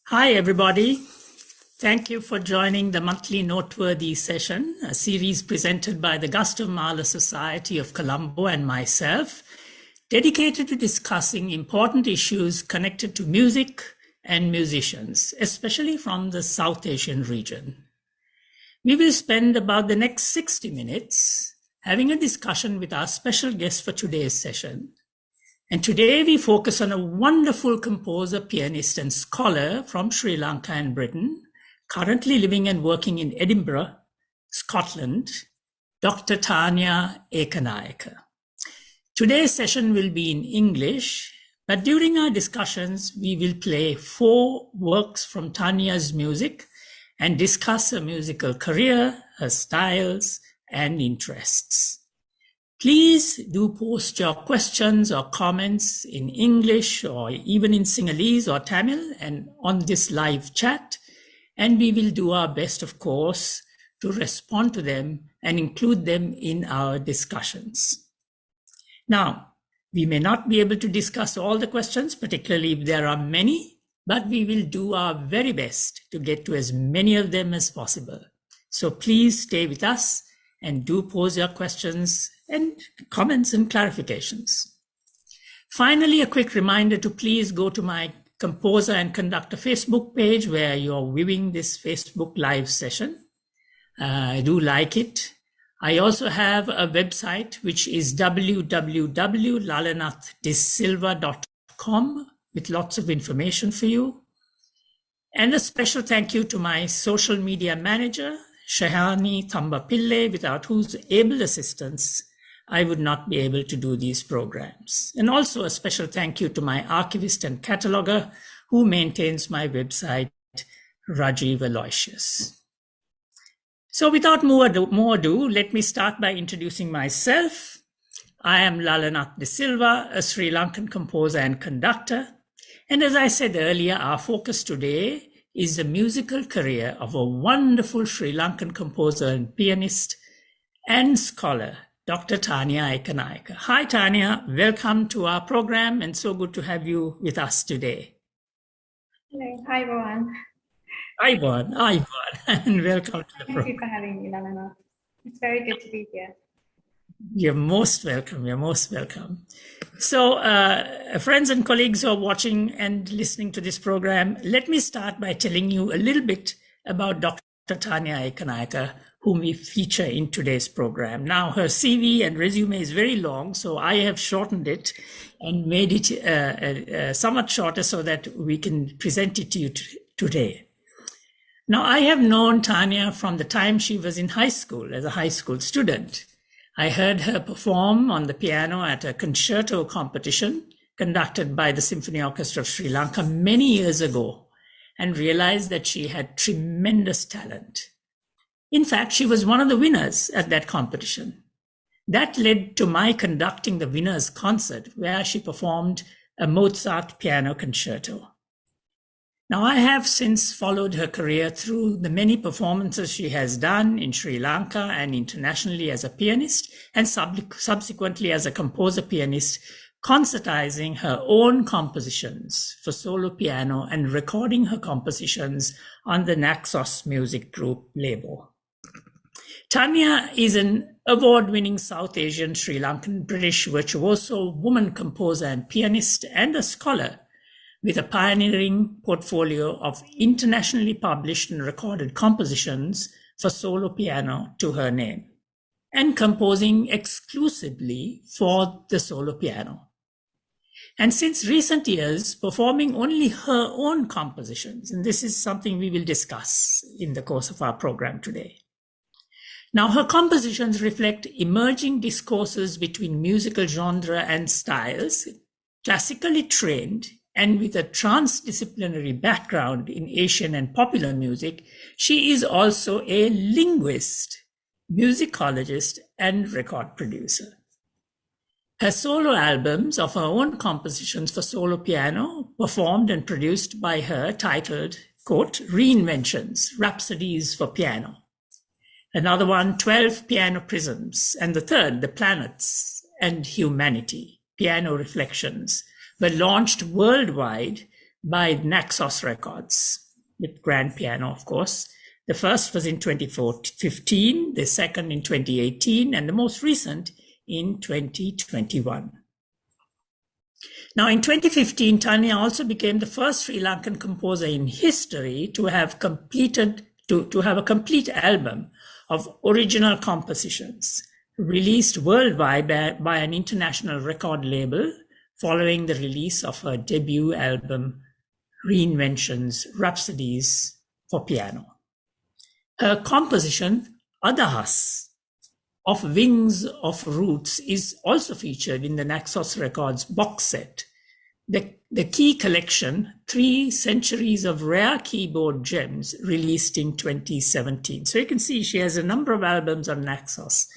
Hi, everybody. Thank you for joining the monthly Noteworthy session, a series presented by the Gustav Mahler Society of Colombo and myself, dedicated to discussing important issues connected to music and musicians, especially from the South Asian region. We will spend about the next 60 minutes having a discussion with our special guest for today's session. And today we focus on a wonderful composer, pianist, and scholar from Sri Lanka and Britain, currently living and working in Edinburgh, Scotland, Dr. Tanya Ekanayaka. Today's session will be in English, but during our discussions, we will play 4 works from Tanya's music and discuss her musical career, her styles, and interests. Please do post your questions or comments in English or even in Sinhalese or Tamil and on this live chat, and we will do our best, of course, to respond to them and include them in our discussions. Now, we may not be able to discuss all the questions, particularly if there are many, but we will do our very best to get to as many of them as possible. So please stay with us and do pose your questions and comments and clarifications. Finally, a quick reminder to please go to my Composer and Conductor Facebook page where you're viewing this Facebook live session. I do like it. I also have a website, which is www.lalanathdesilva.com with lots of information for you. And a special thank you to my social media manager, Shahani Thambapille, without whose able assistance, I would not be able to do these programs. And also a special thank you to my archivist and cataloger who maintains my website, Rajiv Aloysius. So without more ado, let me start by introducing myself. I am Lalanath de Silva, a Sri Lankan composer and conductor. And as I said earlier, our focus today is the musical career of a wonderful Sri Lankan composer and pianist and scholar, Dr. Tanya Ekanayaka. Hi, Tanya. Welcome to our program, and so good to have you with us today. Hello. Hi, everyone. Hi, Vannam. Hi, Vannam. And welcome to the program. Thank you for having me, Lalanath. It's very good to be here. You're most welcome. You're most welcome. So, friends and colleagues who are watching and listening to this program, let me start by telling you a little bit about Dr. Tanya Ekanayaka, whom we feature in today's program. Now, her CV and resume is very long, so I have shortened it and made it somewhat shorter so that we can present it to you today. Now, I have known Tanya from the time she was in high school as a high school student. I heard her perform on the piano at a concerto competition conducted by the Symphony Orchestra of Sri Lanka many years ago and realized that she had tremendous talent. In fact, she was one of the winners at that competition. That led to my conducting the winners' concert where she performed a Mozart piano concerto. Now, I have since followed her career through the many performances she has done in Sri Lanka and internationally as a pianist, and subsequently as a composer-pianist, concertizing her own compositions for solo piano and recording her compositions on the NAXOS Music Group label. Tanya is an award-winning South Asian, Sri Lankan, British virtuoso, woman composer and pianist, and a scholar with a pioneering portfolio of internationally published and recorded compositions for solo piano to her name, and composing exclusively for the solo piano. And since recent years, performing only her own compositions, and this is something we will discuss in the course of our program today. Now, her compositions reflect emerging discourses between musical genre and styles, classically trained, and with a transdisciplinary background in Asian and popular music. She is also a linguist, musicologist, and record producer. Her solo albums of her own compositions for solo piano, performed and produced by her, titled, quote, Reinventions, Rhapsodies for Piano. Another one, 12 Piano Prisms, and the third, The Planets and Humanity, Piano Reflections, were launched worldwide by NAXOS Records with grand piano, of course. The first was in 2015, the second in 2018, and the most recent in 2021. Now, in 2015, Tanya also became the first Sri Lankan composer in history to have to have a complete album of original compositions released worldwide by an international record label following the release of her debut album, Reinventions, Rhapsodies for Piano. Her composition, Adahas, of Wings of Roots, is also featured in the NAXOS Records box set. The key collection, 3 Centuries of Rare Keyboard Gems, released in 2017. So you can see she has a number of albums on NAXOS.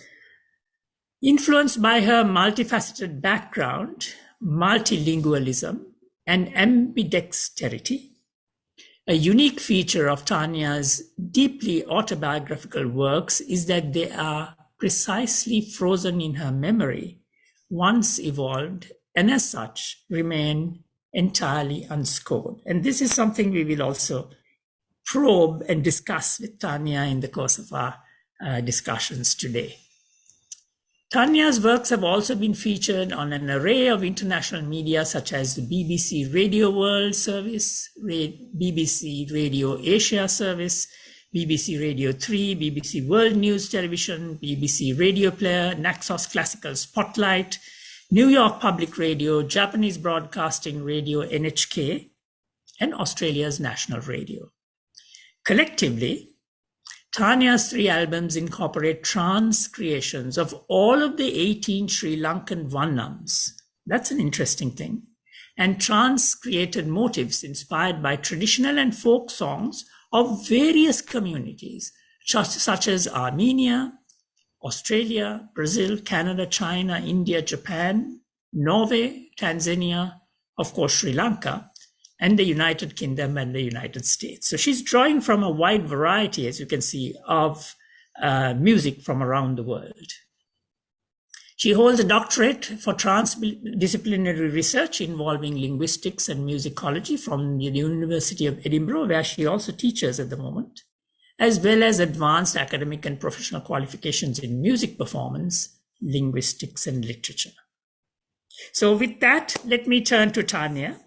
Influenced by her multifaceted background, multilingualism, and ambidexterity, a unique feature of Tanya's deeply autobiographical works is that they are precisely frozen in her memory, once evolved, and as such remain entirely unscored. And this is something we will also probe and discuss with Tanya in the course of our discussions today. Tanya's works have also been featured on an array of international media such as the BBC Radio World Service, BBC Radio Asia Service, BBC Radio 3, BBC World News Television, BBC Radio Player, NAXOS Classical Spotlight, New York Public Radio, Japanese Broadcasting Radio NHK, and Australia's National Radio. Collectively, Tanya's 3 albums incorporate trance creations of all of the 18 Sri Lankan Vannams. That's an interesting thing. And trance created motifs inspired by traditional and folk songs of various communities, such as Armenia, Australia, Brazil, Canada, China, India, Japan, Norway, Tanzania, of course, Sri Lanka, and the United Kingdom and the United States. So she's drawing from a wide variety, as you can see, of music from around the world. She holds a doctorate for transdisciplinary research involving linguistics and musicology from the University of Edinburgh, where she also teaches at the moment, as well as advanced academic and professional qualifications in music performance, linguistics, and literature. So with that, let me turn to Tanya.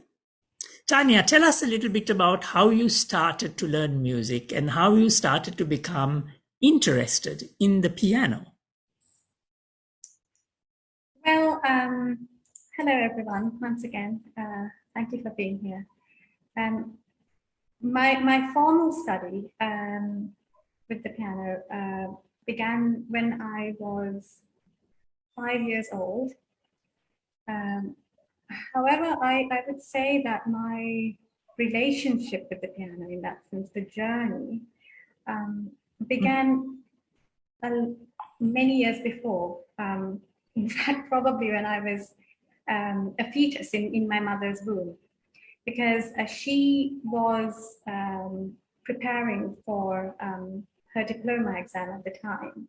Tanya, tell us a little bit about how you started to learn music and how you started to become interested in the piano. Well, hello everyone, once again. Thank you for being here. My formal study with the piano began when I was 5 years old. However, I would say that my relationship with the piano, in that sense, the journey, began many years before. In fact, probably when I was a fetus in my mother's womb, because she was preparing for her diploma exam at the time,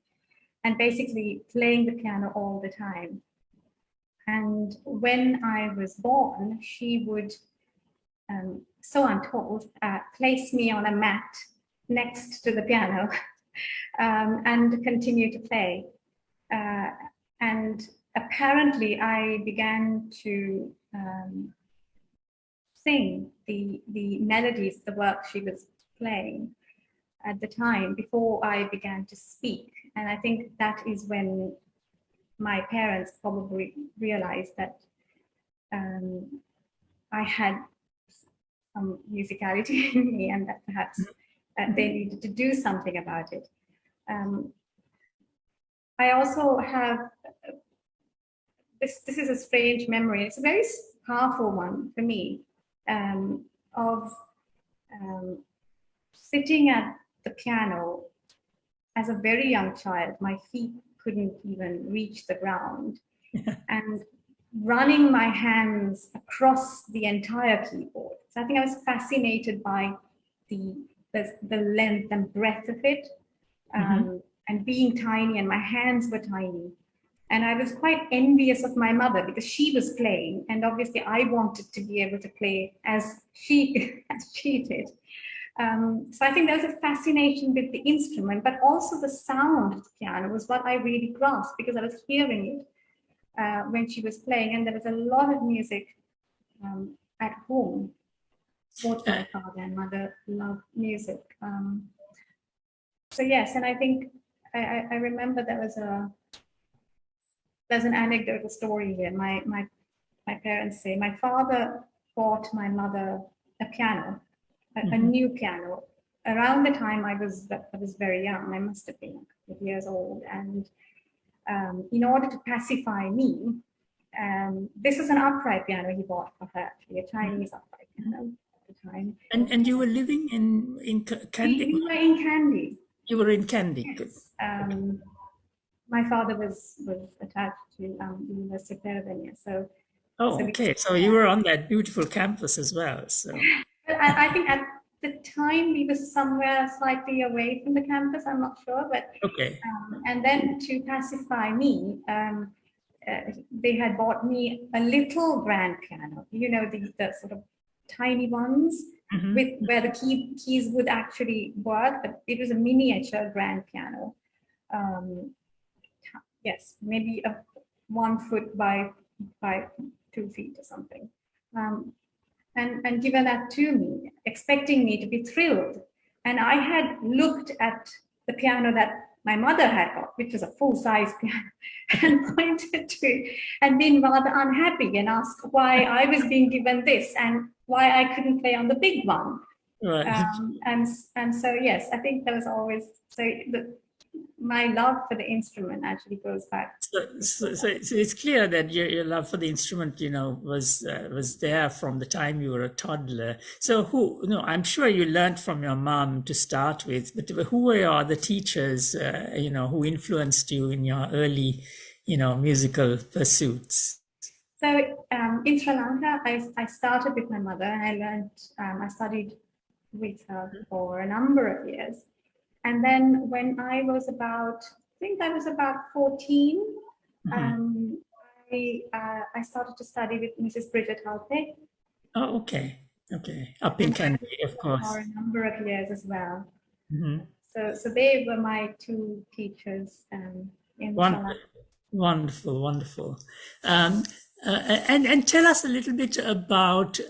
and basically playing the piano all the time. And when I was born, she would, so I'm told, place me on a mat next to the piano and continue to play. And apparently I began to sing the melodies, the work she was playing at the time before I began to speak. And I think that is when my parents probably realized that I had some musicality in me, and that perhaps they needed to do something about it. I also have, this is a strange memory, it's a very powerful one for me, of sitting at the piano as a very young child. My feet couldn't even reach the ground, and running my hands across the entire keyboard. So I think I was fascinated by the length and breadth of it, and being tiny, and my hands were tiny. And I was quite envious of my mother because she was playing, and obviously I wanted to be able to play as she as she did. So I think there was a fascination with the instrument, but also the sound of the piano was what I really grasped because I was hearing it when she was playing, and there was a lot of music at home. Both my father and mother loved music. So yes, and I think I remember there's an anecdotal story here. My parents say my father bought my mother a piano, a new piano, around the time I was very young. I must have been a couple of years old, and in order to pacify me, this was an upright piano he bought for her, actually, a Chinese upright piano at the time. And you were living in Kandy? We were in Kandy. You were in Kandy. Yes. My father was attached to the University of Pennsylvania, so. Oh, okay. So you were on that beautiful campus as well. So. But I think at the time we were somewhere slightly away from the campus. I'm not sure, but okay. And then to pacify me, they had bought me a little grand piano. You know, the sort of tiny ones with where the keys would actually work, but it was a miniature grand piano. Yes, maybe 1 foot by 2 feet or something. And given that to me, expecting me to be thrilled. And I had looked at the piano that my mother had got, which was a full-size piano, and pointed to it and been rather unhappy and asked why I was being given this and why I couldn't play on the big one. Right. And so, yes, I think there was always, my love for the instrument actually goes back. So it's clear that your love for the instrument, was there from the time you were a toddler. So I'm sure you learned from your mom to start with, but who were your other teachers, who influenced you in your early, musical pursuits? So in Sri Lanka, I started with my mother, and I learned, I studied with her for a number of years. And then when I was about 14, I started to study with Mrs. Bridget Halpe. Oh, okay. Up in Kandy, of course. For a number of years as well. So they were my two teachers in Sri Lanka. Wonderful. And tell us a little bit about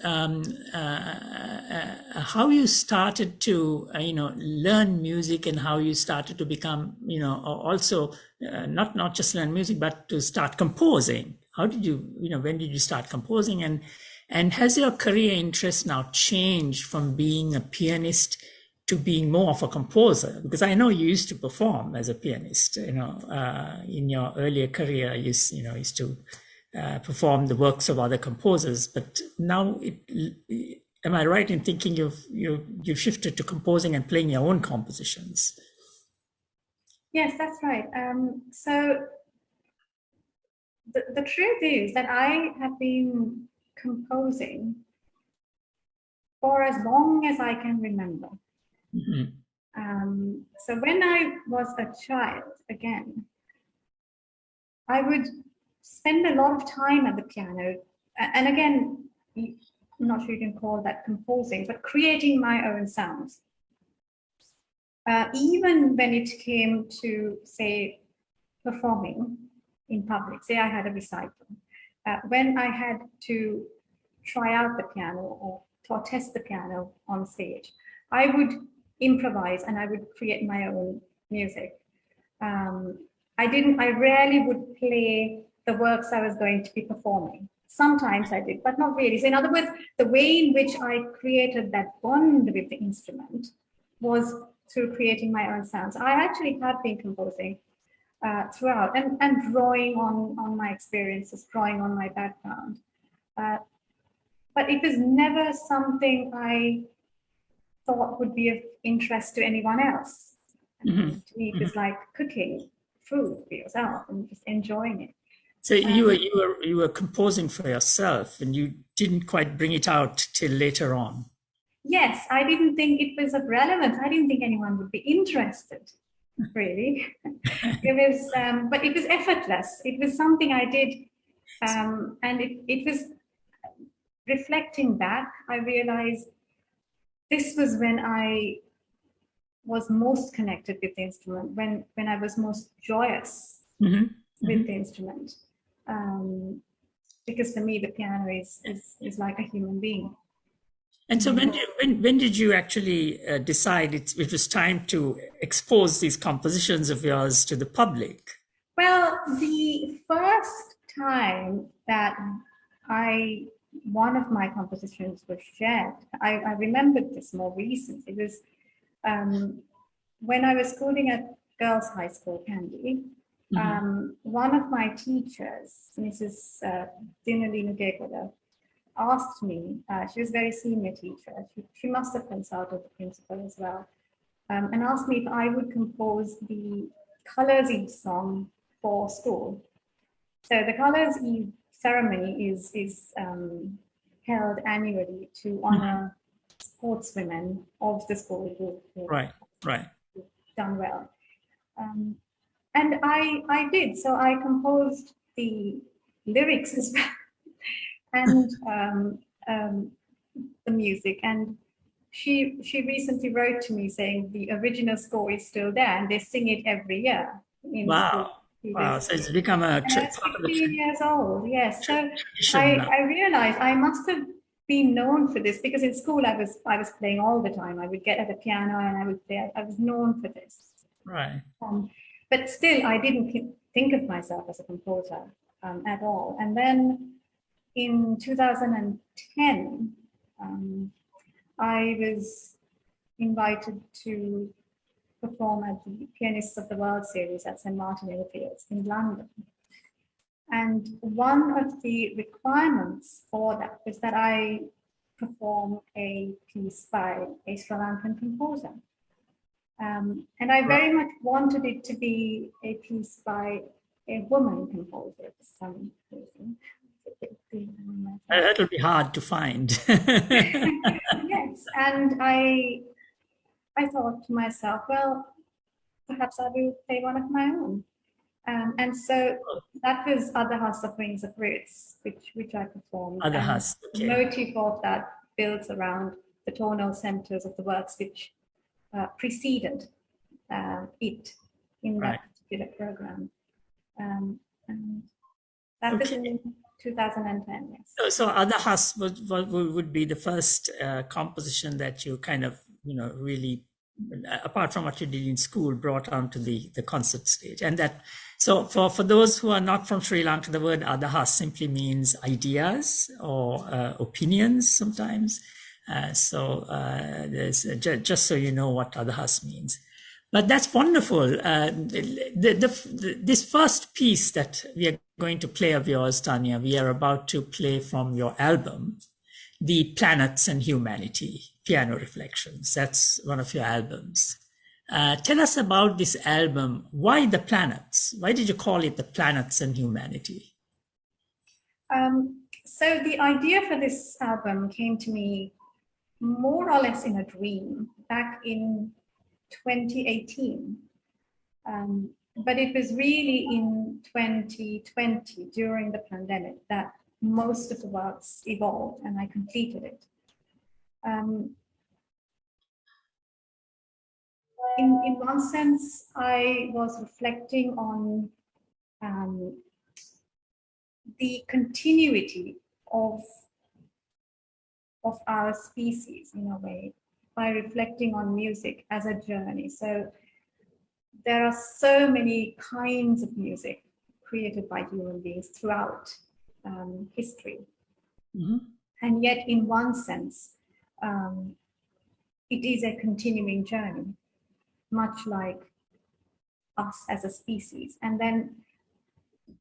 how you started to learn music, and how you started to become also not just learn music but to start composing. How did you when did you start composing, and has your career interest now changed from being a pianist to being more of a composer? Because I know you used to perform as a pianist, in your earlier career, you used to perform the works of other composers, but now am I right in thinking you've shifted to composing and playing your own compositions? Yes, that's right. So the truth is that I have been composing for as long as I can remember. So when I was a child, again, I would spend a lot of time at the piano, and again, I'm not sure you can call that composing, but creating my own sounds. Even when it came to, say, performing in public, say I had a recital, when I had to try out the piano or test the piano on stage, I would improvise and I would create my own music. I rarely would play the works I was going to be performing. Sometimes I did, but not really. So in other words, the way in which I created that bond with the instrument was through creating my own sounds. I actually have been composing throughout and drawing on my experiences, drawing on my background. But it was never something I thought would be of interest to anyone else. To me, it was like cooking food for yourself and just enjoying it. So you were composing for yourself, and you didn't quite bring it out till later on. Yes, I didn't think it was of relevance. I didn't think anyone would be interested really. It was, but it was effortless. It was something I did, and it was reflecting back. I realized this was when I was most connected with the instrument, when I was most joyous with the instrument. Because for me, the piano is like a human being. And so when did you actually decide it was time to expose these compositions of yours to the public? Well, the first time that one of my compositions was shared, I remembered this more recently. It was when I was schooling at Girls' High School, Kandy. One of my teachers, Mrs. Dinalina Gegoda, asked me, she was a very senior teacher, she must have consulted the principal as well, and asked me if I would compose the Colours Eve song for school. So the Colours Eve ceremony is held annually to honor sportswomen of the school who Right. done well. And I did, so I composed the lyrics as well. And the music, and she recently wrote to me saying the original score is still there and they sing it every year in Wow. Wow. So it's become a and it's part of the 15 years old, yes. So tradition now. I realized I must have been known for this, because in school I was playing all the time. I would get at the piano and I would play. I was known for this. Right. But still, I didn't think of myself as a composer at all. And then in 2010, I was invited to perform at the Pianists of the World series at St. Martin in the Fields in London. And one of the requirements for that was that I perform a piece by a Sri Lankan composer. And I very much wanted it to be a piece by a woman composer for some reason. That will be hard to find. Yes, and I thought to myself, well, perhaps I will play one of my own. And so that was Other House of Wings of Roots, which I performed. Other House, okay. The motif of that builds around the tonal centers of the works which preceded it in that particular program. And that was in 2010, yes. So Other House would be the first composition that you kind of, really, apart from what you did in school, brought onto the concert stage. And that, so for those who are not from Sri Lanka, the word Adahas simply means ideas or opinions sometimes. There's just so you know what Adahas means. But that's wonderful. This first piece that we are going to play of yours, Tanya, we are about to play from your album, The Planets and Humanity, Piano Reflections. That's one of your albums. Tell us about this album. Why the planets? Why did you call it The Planets and Humanity? So the idea for this album came to me more or less in a dream back in 2018. But it was really in 2020, during the pandemic, that most of the works evolved and I completed it. In one sense, I was reflecting on the continuity of our species in a way, by reflecting on music as a journey. So there are so many kinds of music created by human beings throughout history. And yet, in one sense, it is a continuing journey, much like us as a species. And then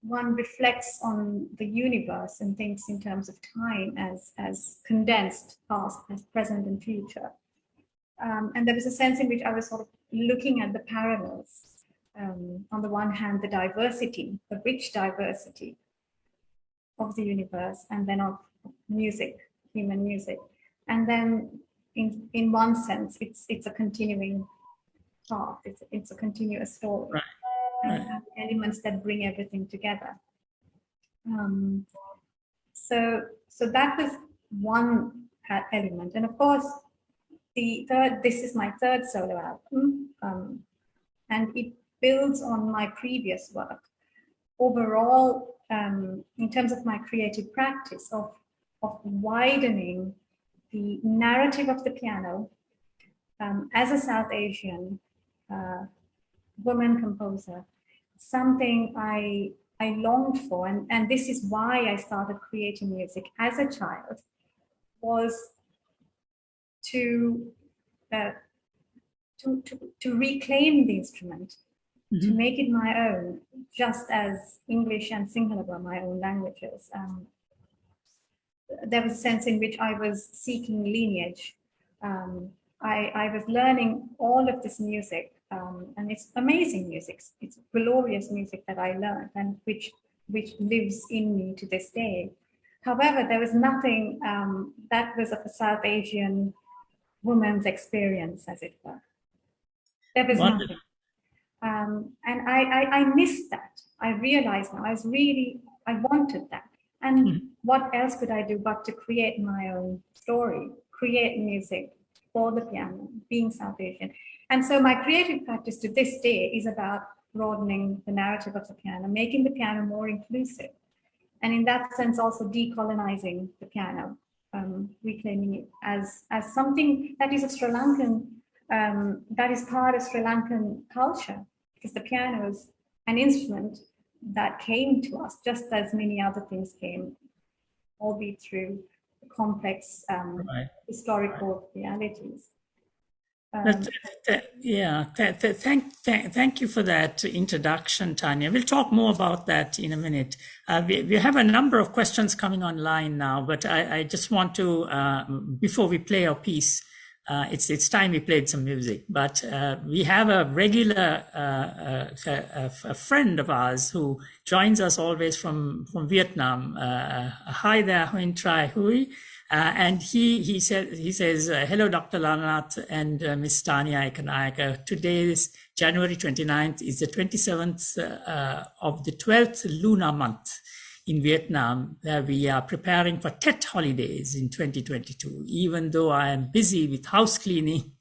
one reflects on the universe and thinks in terms of time as condensed past, as present and future. And there was a sense in which I was sort of looking at the parallels. On the one hand, the diversity, the rich diversity of the universe, and then of music, human music. And then in one sense, it's a continuing path. It's a continuous story. Right. And have elements that bring everything together. So that was one element. And of course, this is my third solo album, and it builds on my previous work. Overall, in terms of my creative practice of widening the narrative of the piano, as a South Asian woman composer, something I longed for, and this is why I started creating music as a child, was to reclaim the instrument, to make it my own, just as English and Sinhala were my own languages. There was a sense in which I was seeking lineage. I was learning all of this music, and it's amazing music. It's glorious music that I learned, and which lives in me to this day. However, there was nothing that was of a South Asian woman's experience, as it were. There was nothing. And I missed that. I realized now I wanted that. And what else could I do but to create my own story, create music for the piano, being South Asian. And so my creative practice to this day is about broadening the narrative of the piano, making the piano more inclusive. And in that sense, also decolonizing the piano, reclaiming it as something that is a Sri Lankan, that is part of Sri Lankan culture, because the piano is an instrument that came to us just as many other things came, albeit through complex historical realities. Thank you for that introduction, Tanya. We'll talk more about that in a minute. We have a number of questions coming online now, but I just want to, before we play our piece, it's time we played some music. But we have a regular a friend of ours who joins us always from Vietnam. Hi there, Huyen Trai Hui. And he says, hello, Dr. Lalanath and Miss Tanya Ekanayaka. Today is January 29th, is the 27th of the 12th lunar month in Vietnam. We are preparing for Tet holidays in 2022. Even though I am busy with house cleaning,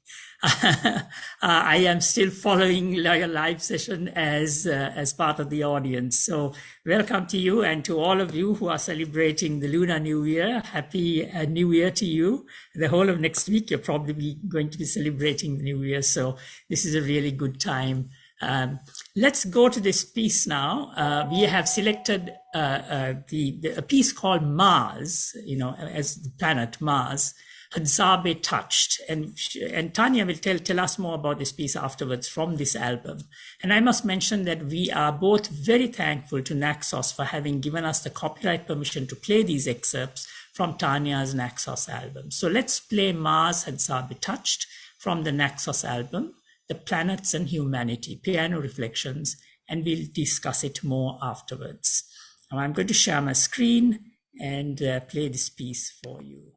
I am still following your live session as part of the audience. So welcome to you, and to all of you who are celebrating the Lunar New Year. Happy New Year to you. The whole of next week, you're probably going to be celebrating the New Year. So this is a really good time. Let's go to this piece now. We have selected a piece called Mars, as the planet Mars. Hadzabe Touched, and Tanya will tell us more about this piece afterwards from this album. And I must mention that we are both very thankful to NAXOS for having given us the copyright permission to play these excerpts from Tanya's NAXOS album. So let's play Mars Hadzabe Touched from the NAXOS album, The Planets and Humanity, Piano Reflections, and we'll discuss it more afterwards. Now I'm going to share my screen and play this piece for you.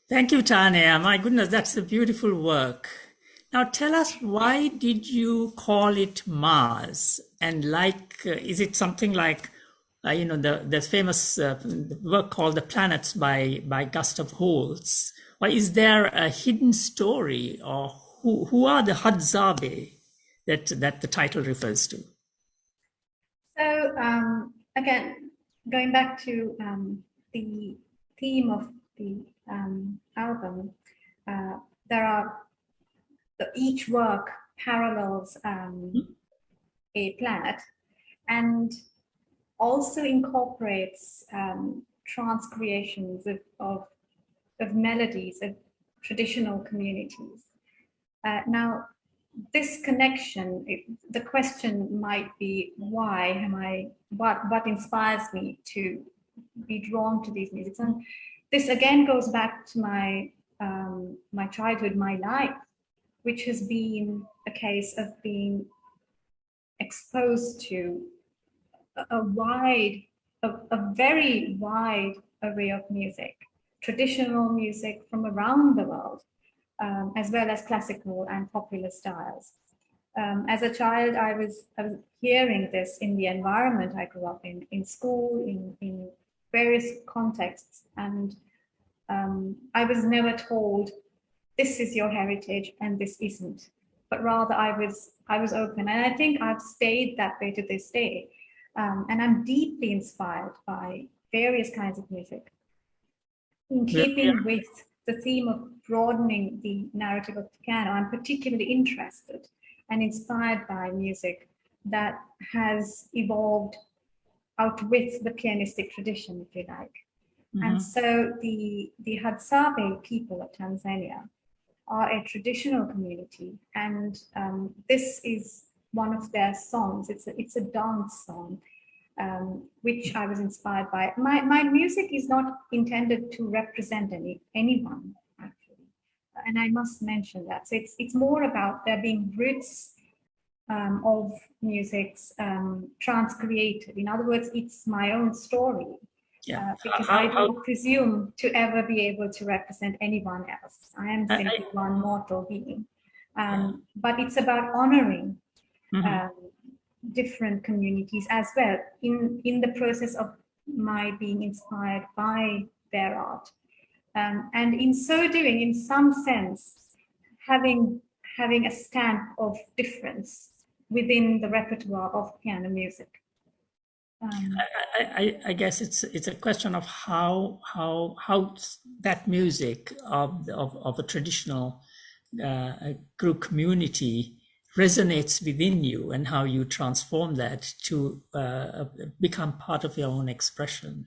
Thank you, Tanya. My goodness, that's a beautiful work. Now tell us, why did you call it Mars? And is it something like, the famous work called The Planets by Gustav Holst? Or is there a hidden story? Or who are the Hadzabe that the title refers to? So again, going back to the theme of the album, there are each work parallels a planet and also incorporates transcreations of melodies of traditional communities. Now, this connection, the question might be, why am what inspires me to be drawn to these musics? And this again goes back to my childhood, my life, which has been a case of being exposed to a very wide array of music, traditional music from around the world, as well as classical and popular styles. As a child, I was hearing this in the environment I grew up in school, in various contexts, and I was never told, this is your heritage and this isn't, but rather I was open, and I think I've stayed that way to this day. And I'm deeply inspired by various kinds of music. In keeping with the theme of broadening the narrative of the piano, I'm particularly interested and inspired by music that has evolved out with the pianistic tradition, if you like. Mm-hmm. And so the Hadzabe people of Tanzania are a traditional community, and this is one of their songs. It's a dance song, which I was inspired by. My music is not intended to represent anyone, actually, and I must mention that. So it's more about there being roots of music's transcreated. In other words, it's my own story. Yeah. Because I don't presume to ever be able to represent anyone else. I am simply one mortal being. But it's about honoring different communities as well in the process of my being inspired by their art. And in so doing, in some sense, having a stamp of difference within the repertoire of piano music. I guess it's a question of how that music of a traditional group community resonates within you, and how you transform that to become part of your own expression.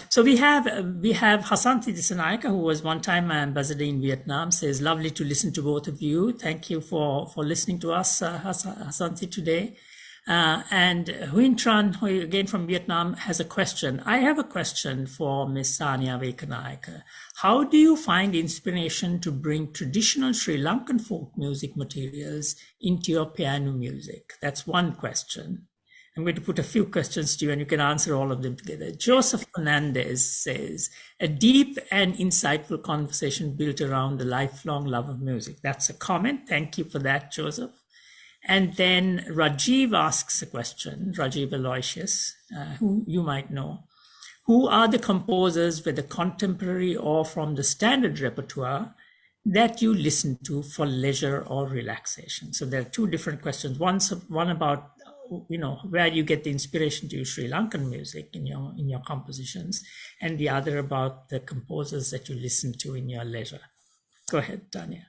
So we have Lalanath de Silva, who was one time my ambassador in Vietnam, says, lovely to listen to both of you. Thank you for listening to us, Lalanath, today. And Huyen Tran, who again from Vietnam, has a question. I have a question for Ms. Tanya Ekanayaka. How do you find inspiration to bring traditional Sri Lankan folk music materials into your piano music? That's one question. I'm going to put a few questions to you and you can answer all of them together. Joseph Fernandez says, a deep and insightful conversation built around the lifelong love of music. That's a comment. Thank you for that, Joseph. And then Rajiv asks a question, Rajiv Aloysius, who you might know. Who are the composers, whether contemporary or from the standard repertoire, that you listen to for leisure or relaxation? So there are two different questions. One about, where you get the inspiration to use Sri Lankan music in your compositions, and the other about the composers that you listen to in your leisure. Go ahead, Tanya.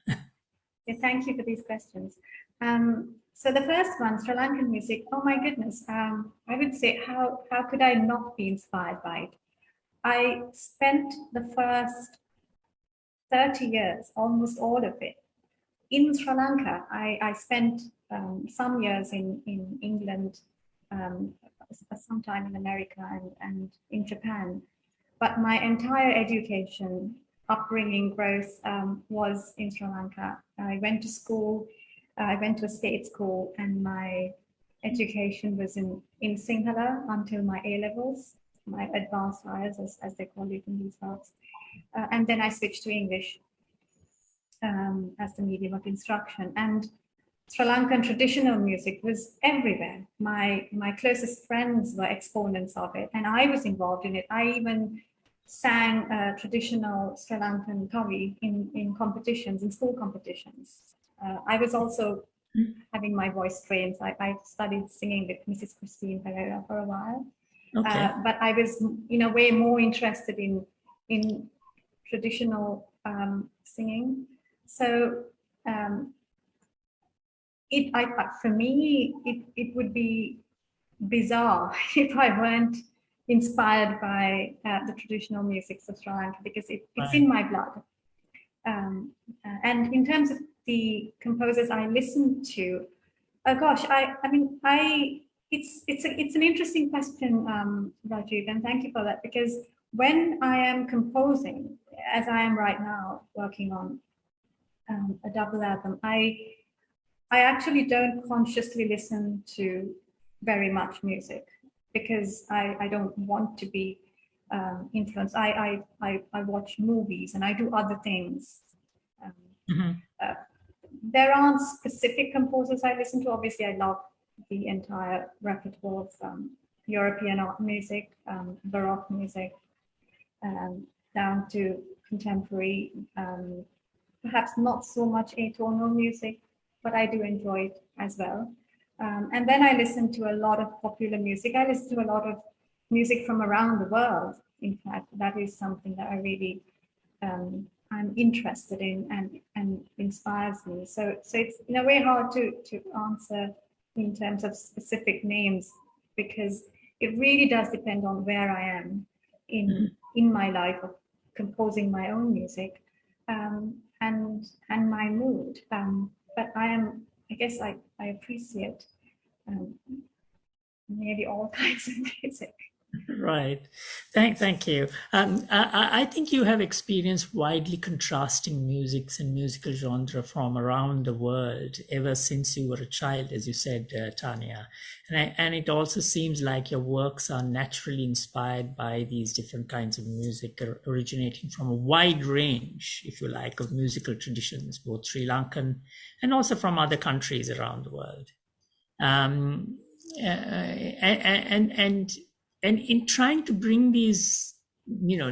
Yeah, thank you for these questions. So the first one, Sri Lankan music, oh my goodness, I would say, how could I not be inspired by it? I spent the first 30 years, almost all of it, in Sri Lanka. I spent some years in England, some time in America and in Japan. But my entire education, upbringing, growth was in Sri Lanka. I went to school, I went to a state school, and my education was in Sinhala until my A-levels, my advanced hires, as they call it in these parts. And then I switched to English as the medium of instruction. And Sri Lankan traditional music was everywhere. My closest friends were exponents of it, and I was involved in it. I even sang traditional Sri Lankan Kavi in competitions, in school competitions. I was also having my voice trained. So I studied singing with Mrs. Christine Pereira for a while. Okay. But I was, way more interested in traditional singing. So for me, it would be bizarre if I weren't inspired by the traditional music of Sri Lanka, because it's in my blood. And in terms of the composers I listen to, gosh, it's an interesting question, Rajiv, and thank you for that, because when I am composing, as I am right now, working on a double album, I actually don't consciously listen to very much music, because I don't want to be influenced. I watch movies and I do other things. There aren't specific composers I listen to. Obviously, I love the entire repertoire of European art music, Baroque music, down to contemporary, perhaps not so much atonal music, but I do enjoy it as well. And then I listen to a lot of popular music. I listen to a lot of music from around the world. In fact, that is something that I really I'm interested in and inspires me. So it's in a way hard to answer in terms of specific names, because it really does depend on where I am in my life of composing my own music, and my mood. But I guess I appreciate maybe all kinds of music. Right. Thank you. I think you have experienced widely contrasting musics and musical genre from around the world ever since you were a child, as you said, Tanya. And it also seems like your works are naturally inspired by these different kinds of music originating from a wide range, if you like, of musical traditions, both Sri Lankan and also from other countries around the world. And in trying to bring these,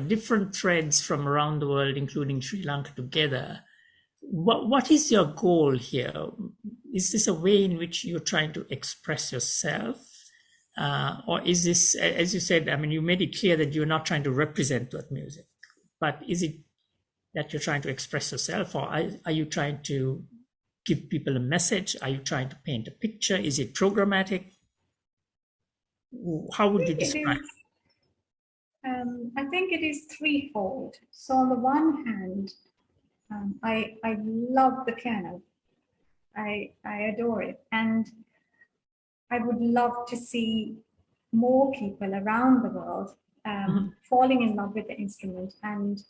different threads from around the world, including Sri Lanka, together, what is your goal here? Is this a way in which you're trying to express yourself? Or is this, as you said, you made it clear that you're not trying to represent that music, but is it that you're trying to express yourself, or are you trying to give people a message? Are you trying to paint a picture? Is it programmatic? How would you describe it? I think it is threefold. So on the one hand, I love the piano. I adore it, and I would love to see more people around the world falling in love with the instrument and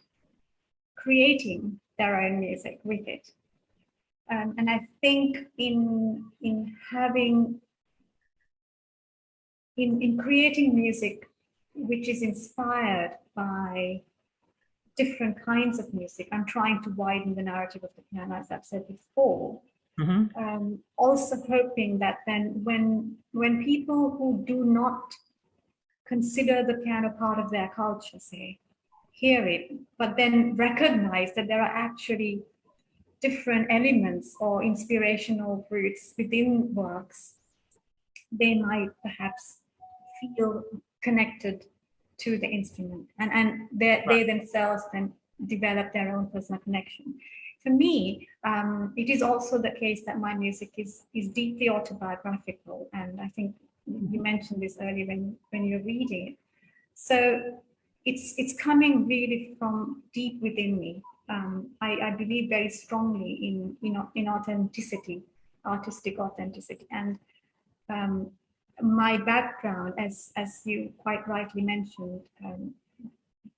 creating their own music with it. And I think in having in creating music, which is inspired by different kinds of music, I'm trying to widen the narrative of the piano, as I've said before. Also hoping that then when people who do not consider the piano part of their culture, say, hear it, but then recognize that there are actually different elements or inspirational roots within works, they might perhaps feel connected to the instrument, and they themselves then develop their own personal connection. For me, it is also the case that my music is deeply autobiographical, and I think you mentioned this earlier when you're reading it. So it's coming really from deep within me. I believe very strongly in authenticity, artistic authenticity, and my background, as you quite rightly mentioned,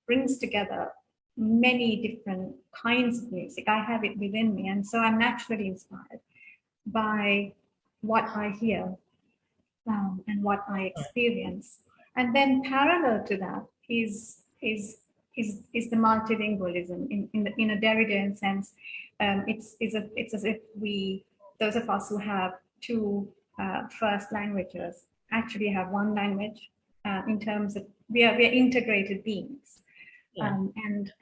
brings together many different kinds of music. I have it within me, and so I'm naturally inspired by what I hear and what I experience. And then parallel to that is the multilingualism in a Derridean sense. It's as if those of us who have two first languages actually have one language, in terms of we are integrated beings. Yeah. And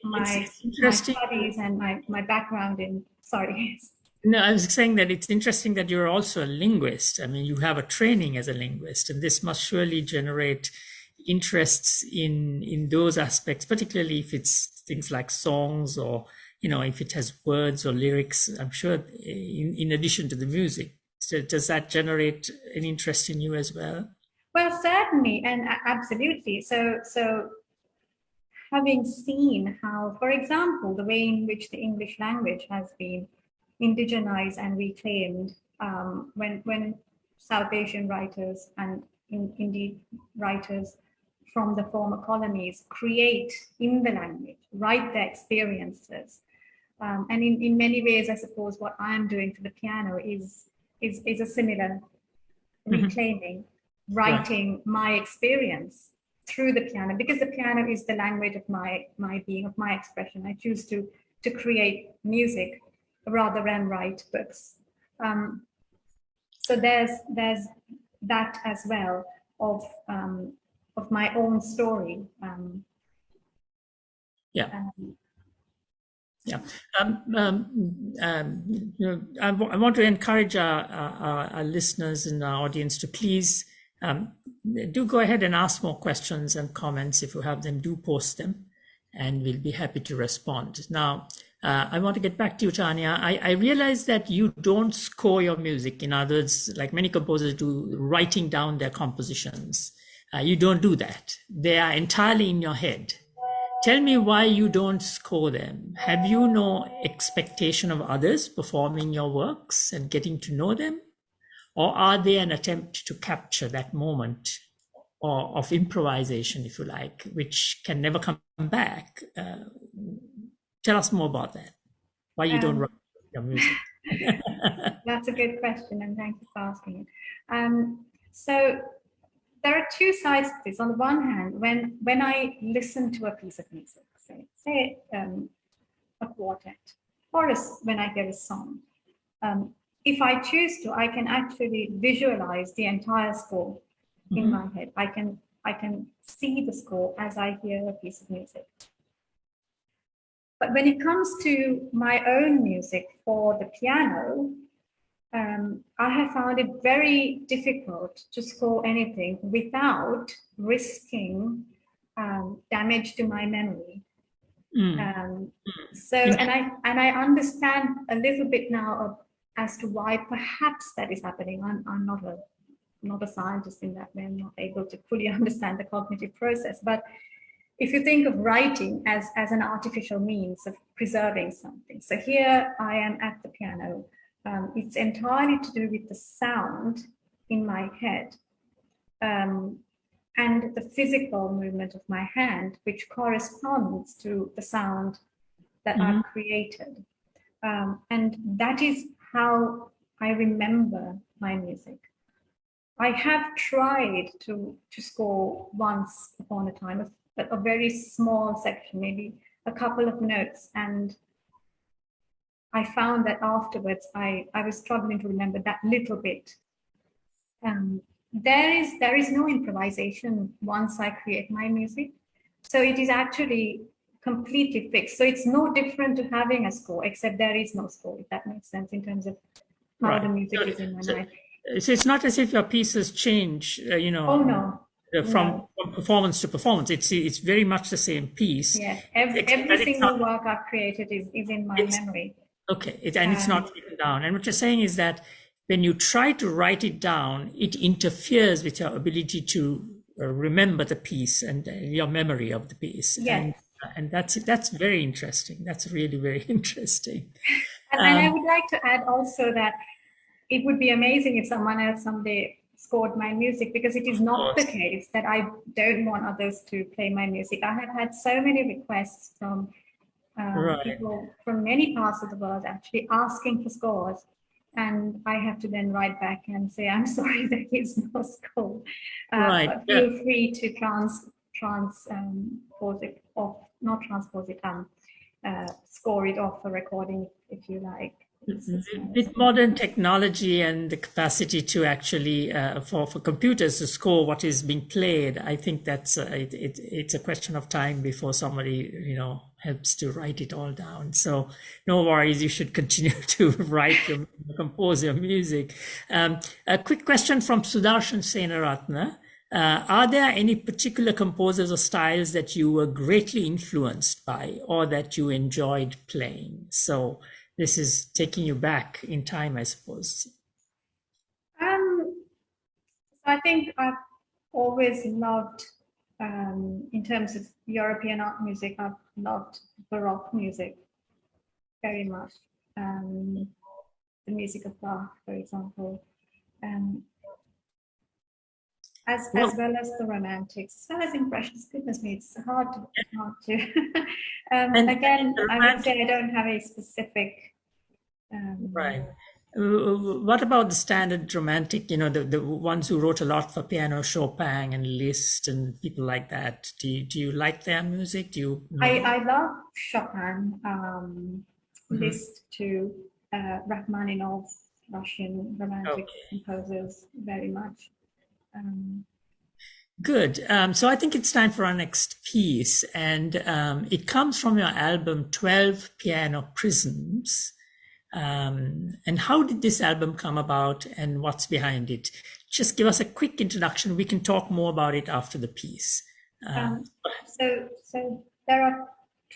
my studies and my background in, sorry. No, I was saying that it's interesting that you're also a linguist. I mean, you have a training as a linguist, and this must surely generate interests in those aspects, particularly if it's things like songs, or if it has words or lyrics. I'm sure in addition to the music. So does that generate an interest in you as well? Well, certainly, and absolutely. So having seen how, for example, the way in which the English language has been indigenized and reclaimed, when South Asian writers and indeed writers from the former colonies create in the language, write their experiences. And in many ways, I suppose what I'm doing to the piano is a similar reclaiming, writing my experience through the piano, because the piano is the language of my being, of my expression. I choose to create music rather than write books. So there's that as well of my own story. Yeah. Yeah, I want to encourage our listeners and our audience to please do go ahead and ask more questions and comments. If you have them, do post them, and we'll be happy to respond. Now, I want to get back to you, Tanya. I realize that you don't score your music. In other words, like many composers do, writing down their compositions. You don't do that. They are entirely in your head. Tell me why you don't score them. Have you no expectation of others performing your works and getting to know them? Or are they an attempt to capture that moment of improvisation, if you like, which can never come back? Tell us more about that. Why you don't write your music? That's a good question, and thank you for asking it. So there are two sides to this. On the one hand, when I listen to a piece of music, say a quartet, or when I hear a song, if I choose to, I can actually visualize the entire score in my head. I can see the score as I hear a piece of music. But when it comes to my own music for the piano, I have found it very difficult to score anything without risking damage to my memory. So, and I understand a little bit now as to why perhaps that is happening. I'm not a scientist in that way. I'm not able to fully understand the cognitive process. But if you think of writing as an artificial means of preserving something, so here I am at the piano. It's entirely to do with the sound in my head and the physical movement of my hand, which corresponds to the sound that I've created. And that is how I remember my music. I have tried to score once upon a time, a very small section, maybe a couple of notes, and I found that afterwards I was struggling to remember that little bit. There is no improvisation once I create my music, so it is actually completely fixed. So it's no different to having a score, except there is no score, if that makes sense, in terms of how the music is in my mind. So it's not as if your pieces change, Oh no. from performance to performance. It's very much the same piece. Yeah, every single work I've created is in my memory. Okay, and it's not written down. And what you're saying is that when you try to write it down, it interferes with your ability to remember the piece and your memory of the piece. Yes. And that's very interesting. That's really very interesting. And I would like to add also that it would be amazing if someone else someday scored my music, because it is not the case that I don't want others to play my music. I have had so many requests from people from many parts of the world actually asking for scores, and I have to then write back and say, I'm sorry, there is no score. But feel free to transpose it off, not transpose it, score it off a recording if you like. With modern technology and the capacity to actually for computers to score what is being played, I think that's it's a question of time before somebody helps to write it all down. So no worries, you should continue to write compose your music. A quick question from Sudarshan Senaratna. Are there any particular composers or styles that you were greatly influenced by or that you enjoyed playing? So this is taking you back in time, I suppose. I think I've always loved, in terms of European art music, I've loved Baroque music very much. The music of Bach, for example, as well as the Romantics, as well as Impressionists. Goodness me, it's hard to. Again, I would say I don't have a specific. Right. What about the standard Romantic? The ones who wrote a lot for piano, Chopin and Liszt and people like that. Do you like their music? Do you? I love Chopin, Liszt too, Rachmaninoff, Russian Romantic composers very much. Good. So I think it's time for our next piece, and it comes from your album 12 Piano Prisms. And how did this album come about and what's behind it? Just give us a quick introduction. We can talk more about it after the piece. So there are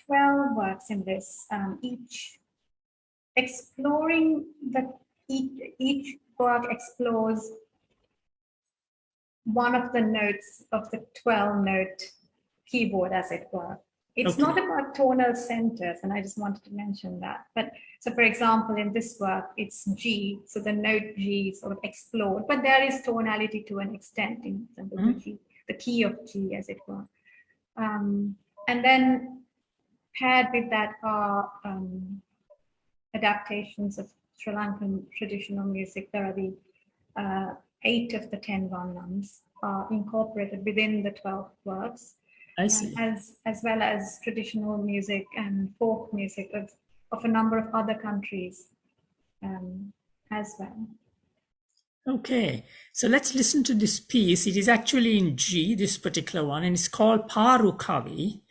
12 works in this, each exploring each work explores one of the notes of the 12-note keyboard, as it were. It's not about tonal centers, and I just wanted to mention that. But so, for example, in this work, it's G, so the note G sort of explored, but there is tonality to an extent in the key of G, as it were. And then paired with that are adaptations of Sri Lankan traditional music. There are the 8 of the 10 Vannams are incorporated within the 12 works. I see. As well as traditional music and folk music of a number of other countries as well. Okay, so let's listen to this piece. It is actually in G, this particular one, and it's called Paru Kavi,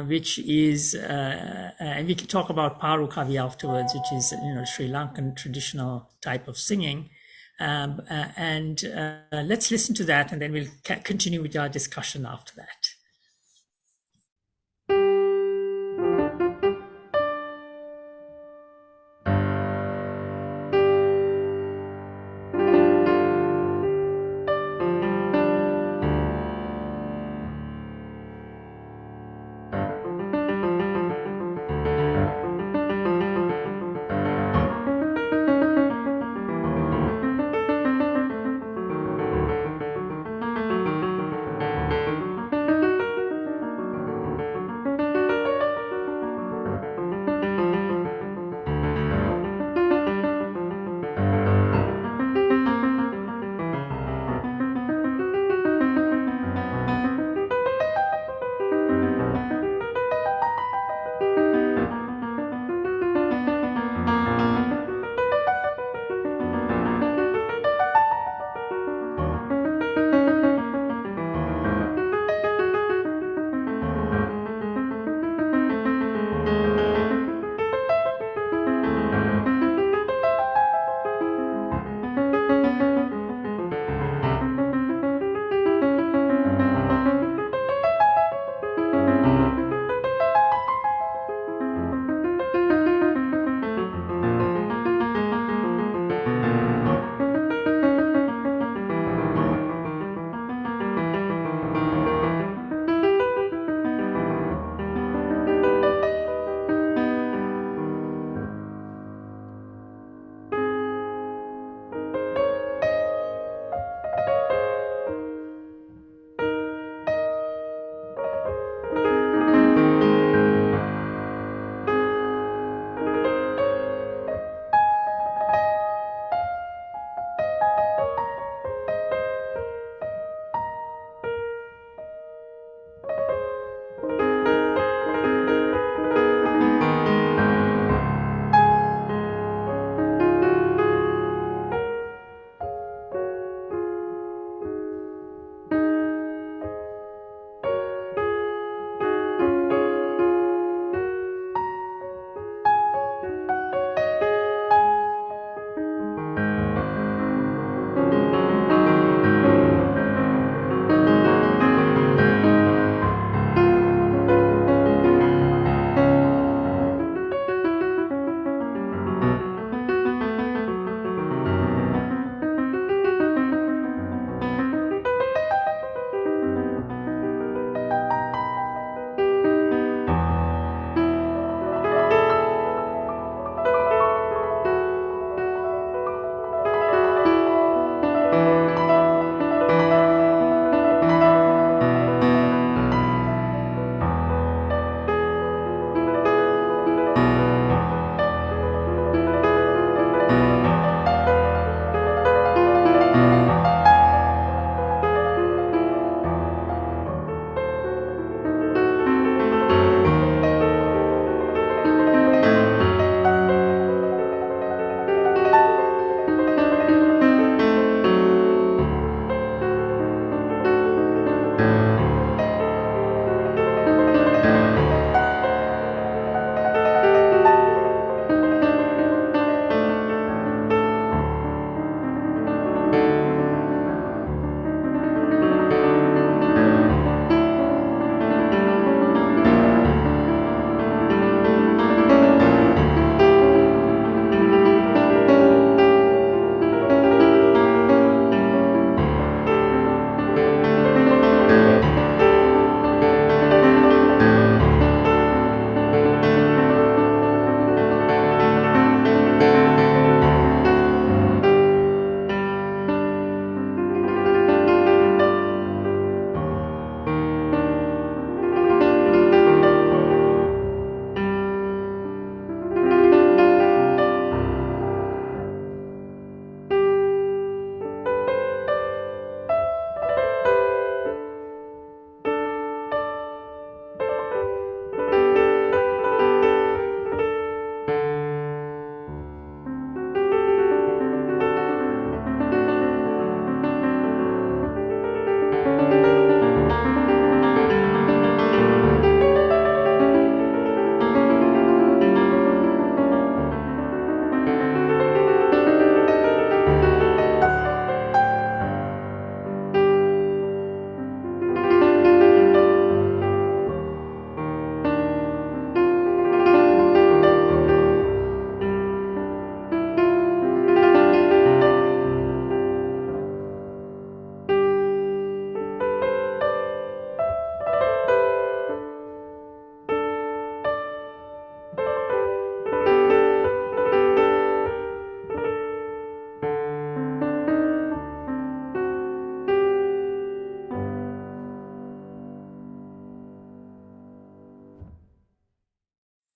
which is, and we can talk about Paru Kavi afterwards, which is Sri Lankan traditional type of singing. And let's listen to that, and then we'll continue with our discussion after that.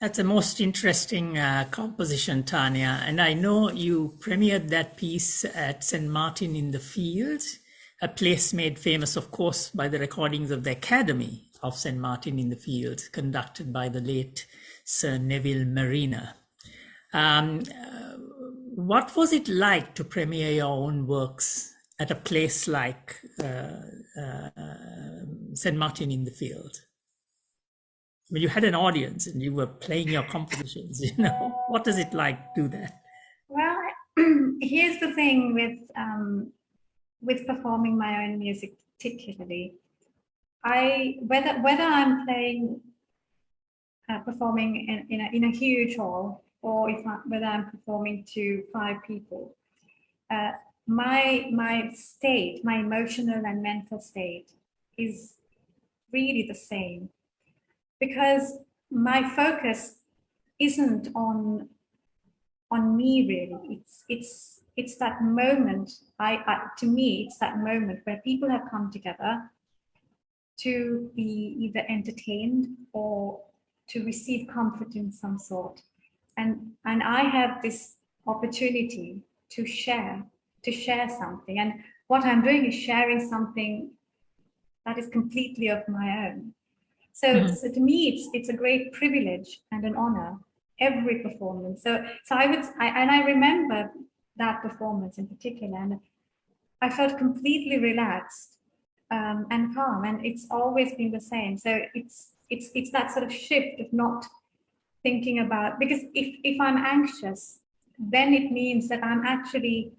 That's a most interesting composition, Tanya. And I know you premiered that piece at St. Martin in the Fields, a place made famous, of course, by the recordings of the Academy of St. Martin in the Fields, conducted by the late Sir Neville Mariner. What was it like to premiere your own works at a place like St. Martin in the Fields? When you had an audience and you were playing your compositions, what does it like to do that? Well, here's the thing with performing my own music, particularly, whether I'm playing, performing in a huge hall, or whether I'm performing to 5 people, my state, my emotional and mental state, is really the same. Because my focus isn't on me really. It's that moment. To me, it's that moment where people have come together to be either entertained or to receive comfort in some sort, and I have this opportunity to share something. And what I'm doing is sharing something that is completely of my own. So to me, it's a great privilege and an honor, every performance. So I remember that performance in particular, and I felt completely relaxed and calm, and it's always been the same. So it's that sort of shift of not thinking about, because if I'm anxious, then it means that I'm actually,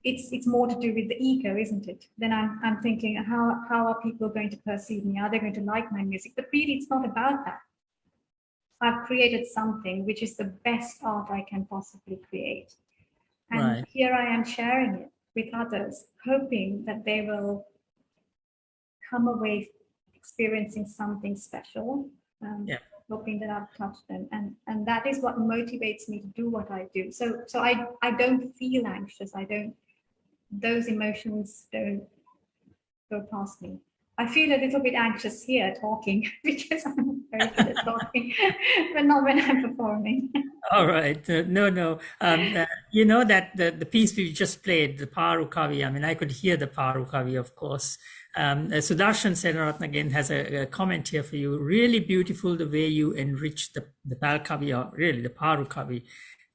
it's more to do with the ego, isn't it? Then I'm thinking, how are people going to perceive me? Are they going to like my music? But really, it's not about that. I've created something which is the best art I can possibly create. And here I am sharing it with others, hoping that they will come away experiencing something special, hoping that I've touched them. And that is what motivates me to do what I do. So I don't feel anxious. Those emotions don't go past me. I feel a little bit anxious here talking because I'm very good at talking, but not when I'm performing. All right. No. You know that the piece we just played, the Paru Kavi, I mean, I could hear the Paru Kavi, of course. Sudarshan Senaratna again has a comment here for you. Really beautiful the way you enrich the Pal Kavi, or really the Paru Kavi.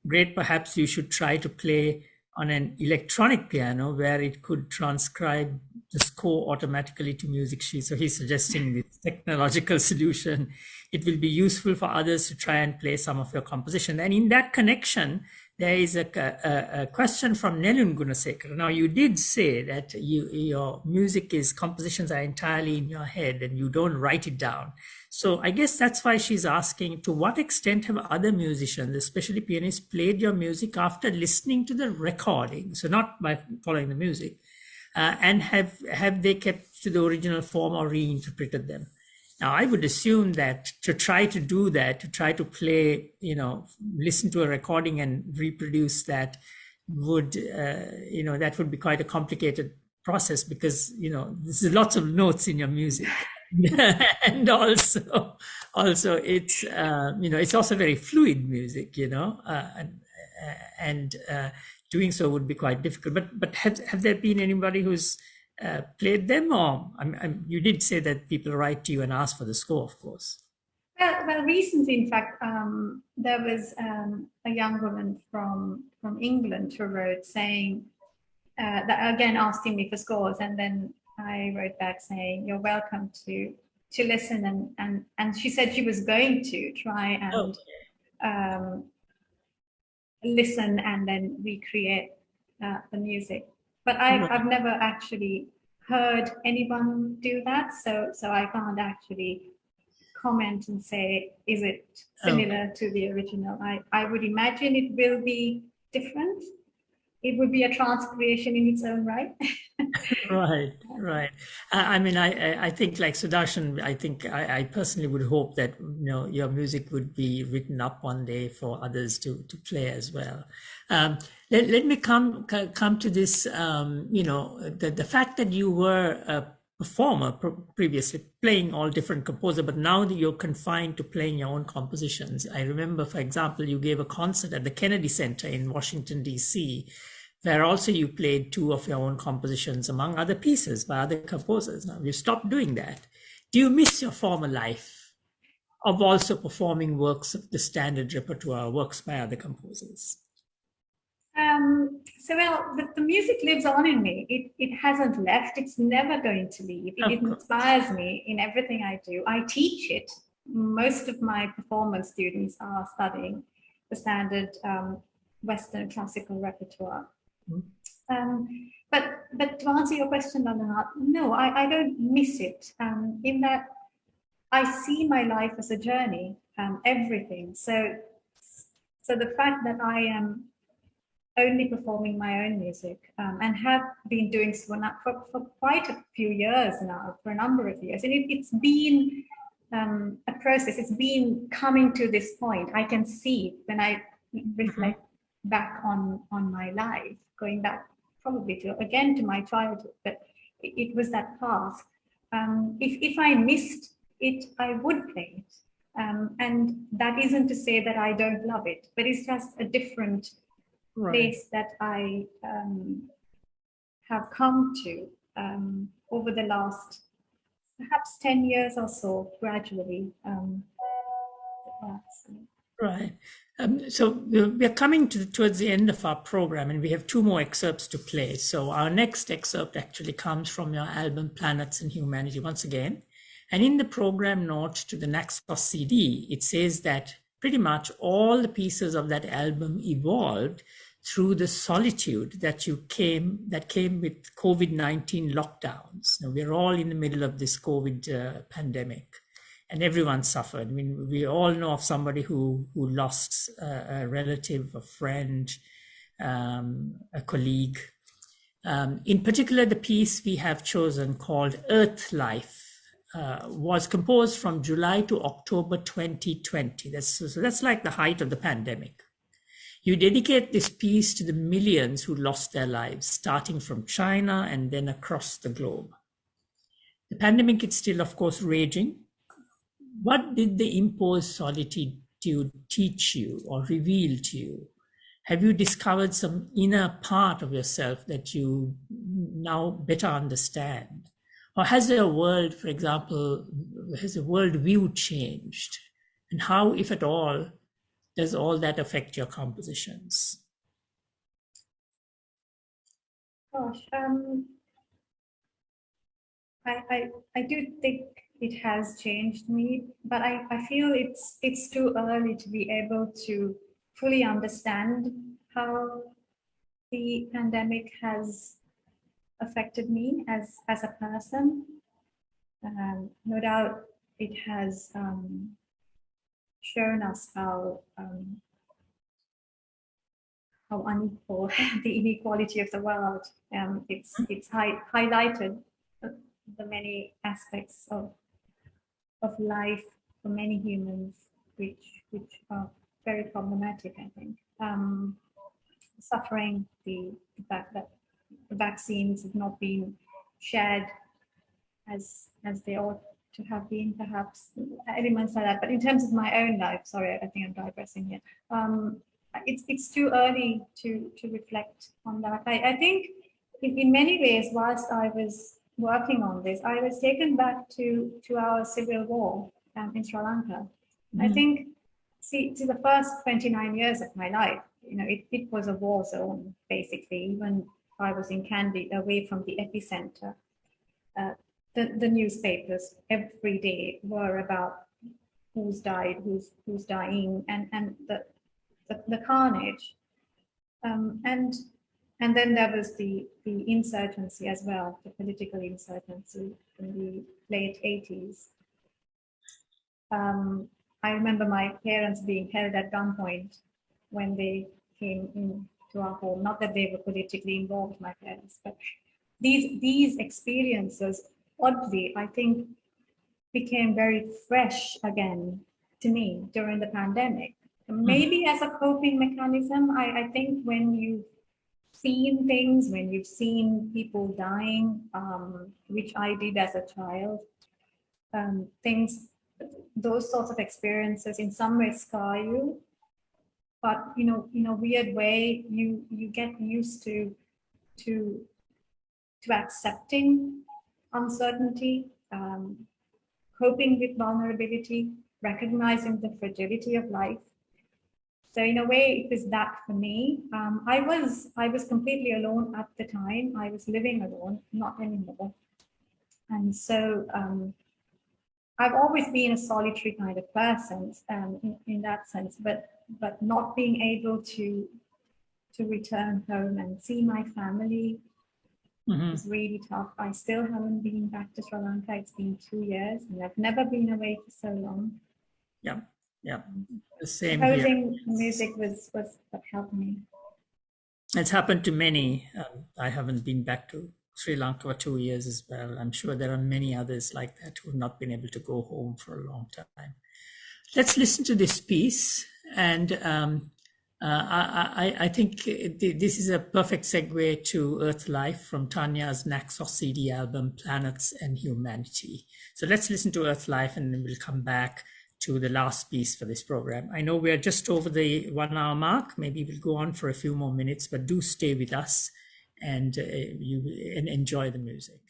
Great, perhaps you should try to play on an electronic piano where it could transcribe the score automatically to music sheets. So he's suggesting this technological solution. It will be useful for others to try and play some of your composition. And in that connection, there is a question from Nelun Gunasekar. Now, you did say that your music compositions are entirely in your head and you don't write it down. So I guess that's why she's asking, to what extent have other musicians, especially pianists, played your music after listening to the recording? So not by following the music. And have they kept to the original form or reinterpreted them? Now, I would assume that to try to do that, to try to play, listen to a recording and reproduce that would, that would be quite a complicated process because, there's lots of notes in your music. And also it's, it's also very fluid music, and doing so would be quite difficult. But have there been anybody who's played them, or you did say that people write to you and ask for the score, of course. Well, recently, in fact, there was a young woman from England who wrote saying that, again, asking me for scores, and then I wrote back saying, "You're welcome to listen," and she said she was going to try and listen and then recreate the music. But I've never actually heard anyone do that, so I can't actually comment and say, is it similar to the original? I would imagine it will be different. It would be a transcreation in its own right. Right. I think, like Sudarshan, I personally would hope that your music would be written up one day for others to play as well. Let me come to this. The fact that you were a performer previously, playing all different composers, but now that you're confined to playing your own compositions. I remember, for example, you gave a concert at the Kennedy Center in Washington, D.C., where also you played 2 of your own compositions, among other pieces by other composers. Now you stopped doing that. Do you miss your former life of also performing works of the standard repertoire, works by other composers? But the music lives on in me. It hasn't left. It's never going to leave. It inspires me in everything I do. I teach it. Most of my performance students are studying the standard Western classical repertoire. But to answer your question, Lalanath, no, I don't miss it. In that I see my life as a journey, everything. So the fact that I am only performing my own music and have been doing so now for quite a few years now, for a number of years, and it's been a process. It's been coming to this point. I can see when I reflect back on my life, going back probably to my childhood, but it was that path. If I missed it, I would play it. And that isn't to say that I don't love it, but it's just a different place that I have come to over the last perhaps 10 years or so, gradually. Right. So we are coming towards the end of our program, and we have 2 more excerpts to play. So our next excerpt actually comes from your album Planets and Humanity once again. And in the program note to the NAXOS CD, it says that pretty much all the pieces of that album evolved through the solitude that came with COVID-19 lockdowns. Now, we're all in the middle of this COVID pandemic. And everyone suffered. I mean, we all know of somebody who lost a relative, a friend, a colleague. In particular, the piece we have chosen, called Earth Life, was composed from July to October 2020. That's like the height of the pandemic. You dedicate this piece to the millions who lost their lives, starting from China and then across the globe. The pandemic is still, of course, raging. What did the imposed solitude teach you or reveal to you? Have you discovered some inner part of yourself that you now better understand? Or has the world, for example, has the world view changed? And how, if at all, does all that affect your compositions? Gosh, I do think it has changed me, but I feel it's too early to be able to fully understand how the pandemic has affected me as a person. No doubt it has shown us how unequal the inequality of the world. It's highlighted the many aspects of life for many humans, which are very problematic, I think. Suffering, the fact that the vaccines have not been shared as they ought to have been, perhaps elements like that. But in terms of my own life, sorry, I think I'm digressing here. It's too early to reflect on that. I think in many ways, whilst I was working on this, I was taken back to our civil war in Sri Lanka. I think, to the first 29 years of my life, it was a war zone, basically. Even if I was in Kandy, away from the epicenter, the newspapers every day were about who's died, who's dying, and the carnage. And then there was the insurgency as well, the political insurgency in the late 80s. I remember my parents being held at gunpoint when they came into our home. Not that they were politically involved, my parents, but these experiences, oddly, I think, became very fresh again to me during the pandemic. Maybe as a coping mechanism. I think when you've seen things, when you've seen people dying, which I did as a child, those sorts of experiences in some ways scar you. But in a weird way, you get used to accepting uncertainty, coping with vulnerability, recognizing the fragility of life. So in a way, it was that for me. I was completely alone at the time. I was living alone, not anymore. And so I've always been a solitary kind of person in that sense, but not being able to return home and see my family was really tough. I still haven't been back to Sri Lanka. It's been 2 years, and I've never been away for so long. Yeah, the same here. Composing music was what helped me. It's happened to many. I haven't been back to Sri Lanka for 2 years as well. I'm sure there are many others like that who have not been able to go home for a long time. Let's listen to this piece. And I think this is a perfect segue to Earth Life from Tanya's NAXOS CD album, Planets and Humanity. So let's listen to Earth Life, and then we'll come back to the last piece for this program. I know we're just over the 1 hour mark. Maybe we'll go on for a few more minutes, but do stay with us and enjoy the music.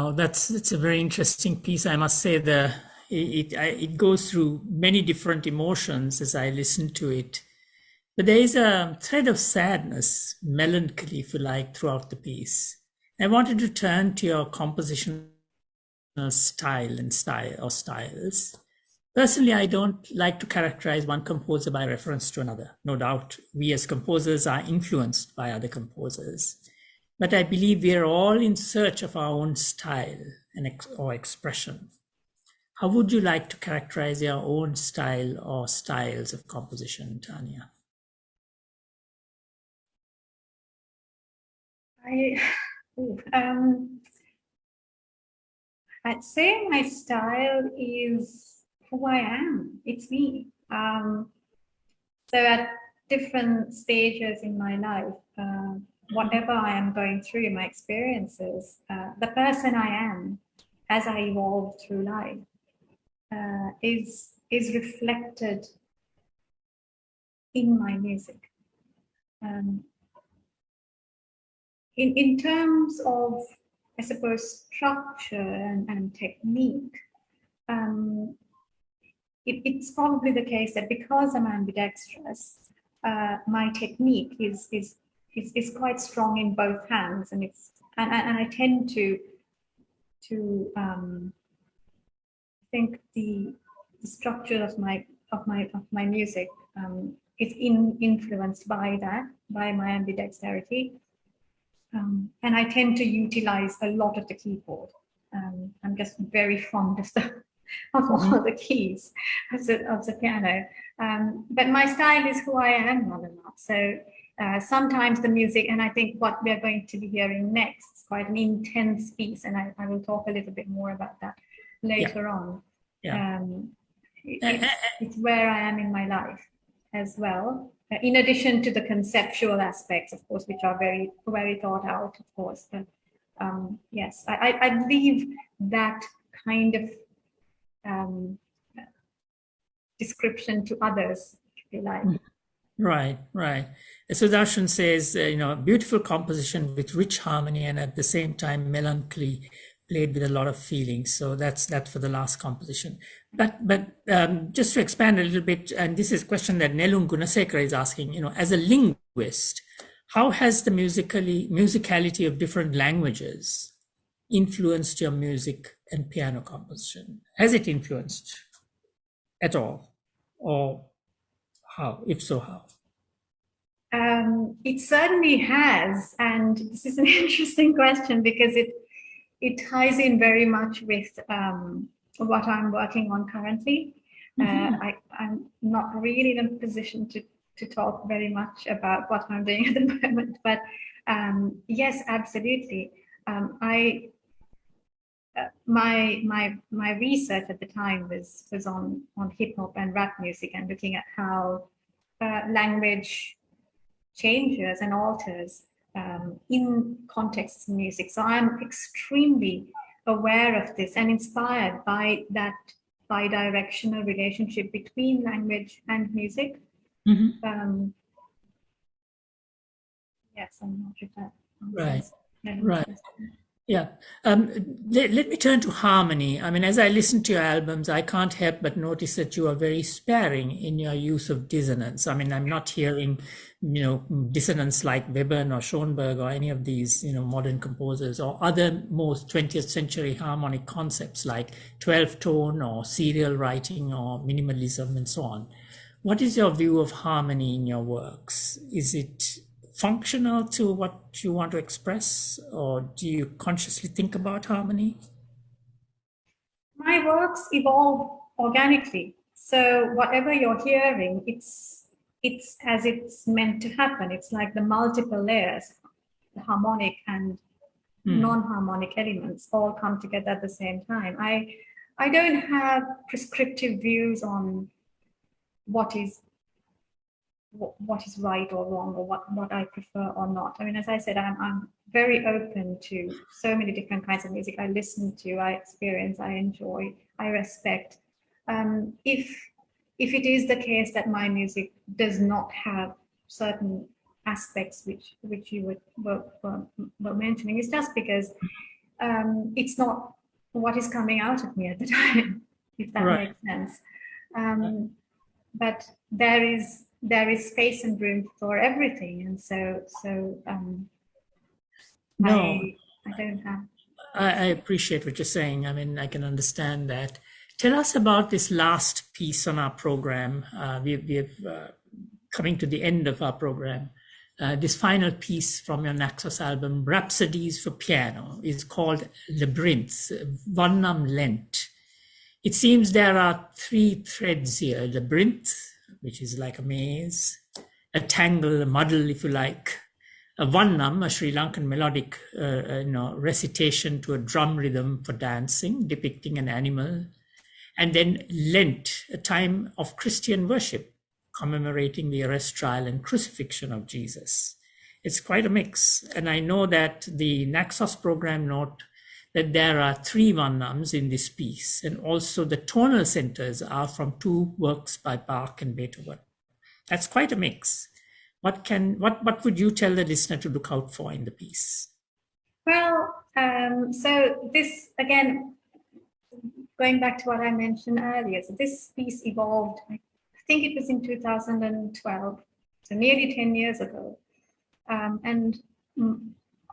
Wow, that's a very interesting piece. I must say it goes through many different emotions as I listen to it. But there is a thread of sadness, melancholy, if you like, throughout the piece. I wanted to turn to your compositional style or styles. Personally, I don't like to characterize one composer by reference to another. No doubt, we as composers are influenced by other composers. But I believe we are all in search of our own style or expression. How would you like to characterize your own style or styles of composition, Tanya? I'd say my style is who I am. It's me. So at different stages in my life, whatever I am going through, my experiences, the person I am as I evolve through life is reflected in my music. In terms of, I suppose, structure and technique, it's probably the case that because I'm ambidextrous, my technique is quite strong in both hands, and I tend to think the structure of my music is influenced by my ambidexterity. And I tend to utilize a lot of the keyboard. I'm just very fond of all the keys of the piano. But my style is who I am, Lalanath. So sometimes the music, and I think what we are going to be hearing next is quite an intense piece, and I will talk a little bit more about that later on. Yeah. It's where I am in my life as well. In addition to the conceptual aspects, of course, which are very, very thought out, of course. But yes, I leave that kind of description to others, if you like. Right, right. So Darshan says, beautiful composition with rich harmony and at the same time melancholy, played with a lot of feelings. So that's that for the last composition. But just to expand a little bit, and this is a question that Nelum Gunasekara is asking, as a linguist, how has the musicality of different languages influenced your music and piano composition? Has it influenced at all? Or how? If so, how? It certainly has, and this is an interesting question because it ties in very much with what I'm working on currently. I'm not really in a position to talk very much about what I'm doing at the moment, but yes, absolutely. My research at the time was on hip hop and rap music and looking at how language changes and alters in contexts of music. So I'm extremely aware of this and inspired by that bi-directional relationship between language and music. Yes, I'm not sure if that answers. Right. Yeah. Let me turn to harmony. I mean, as I listen to your albums, I can't help but notice that you are very sparing in your use of dissonance. I mean, I'm not hearing, dissonance like Webern or Schoenberg or any of these, modern composers or other most 20th century harmonic concepts like 12-tone or serial writing or minimalism and so on. What is your view of harmony in your works? Is it functional to what you want to express, or do you consciously think about harmony? My works evolve organically. So whatever you're hearing, it's as it's meant to happen. It's like the multiple layers, the harmonic and non-harmonic elements all come together at the same time. I don't have prescriptive views on what is right or wrong, or what I prefer or not. I mean, as I said, I'm very open to so many different kinds of music. I listen to, I experience, I enjoy, I respect. If it is the case that my music does not have certain aspects which you were mentioning, it's just because it's not what is coming out of me at the time, if that Right. makes sense. But there is space and room for everything, and so No, I don't have. I appreciate what you're saying. I mean, I can understand that. Tell us about this last piece on our program. We've coming to the end of our program. This final piece from your NAXOS album, Rhapsodies for Piano, is called Labyrinth, Vannam Lent. It seems there are three threads here: Labyrinth, which is like a maze, a tangle, a muddle, if you like, a Vannam, a Sri Lankan melodic recitation to a drum rhythm for dancing, depicting an animal, and then Lent, a time of Christian worship, commemorating the arrest, trial, and crucifixion of Jesus. It's quite a mix. And I know that the NAXOS program note that there are three Vannams in this piece, and also the tonal centers are from two works by Bach and Beethoven. That's quite a mix. What would you tell the listener to look out for in the piece? Well, so this, again, going back to what I mentioned earlier, so this piece evolved, I think it was in 2012, so nearly 10 years ago. And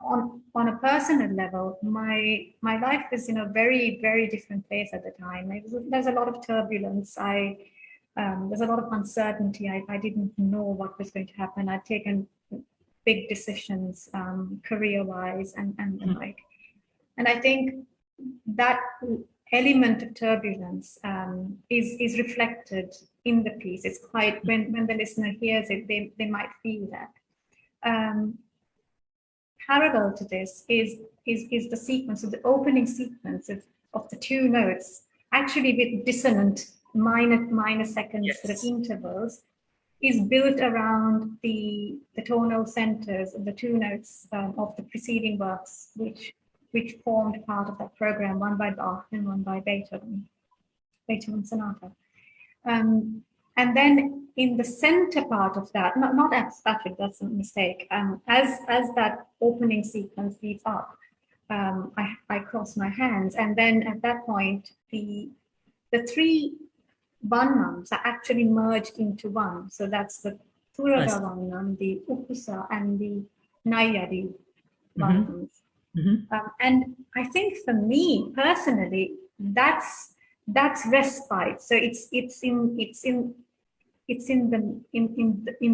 on a personal level, my life was in a very, very different place at the time. There's a lot of turbulence. There's a lot of uncertainty. I didn't know what was going to happen. I'd taken big decisions, career-wise and the like. And I think that element of turbulence is reflected in the piece. It's quite, when the listener hears it, they might feel that. Parallel to this is the sequence of the opening sequence of the two notes, actually with dissonant minor second Yes. sort of intervals, is built around the tonal centers of the two notes of the preceding works, which formed part of that program, one by Bach and one by Beethoven Sonata. And then in the center part of that, not as Patrick, that's a mistake. As that opening sequence leads up, I cross my hands, and then at that point, the three Vannams are actually merged into one. So that's the Turaga Vannam, the Upusa, and the Nayari Vannams. And I think for me personally, that's respite. So it's in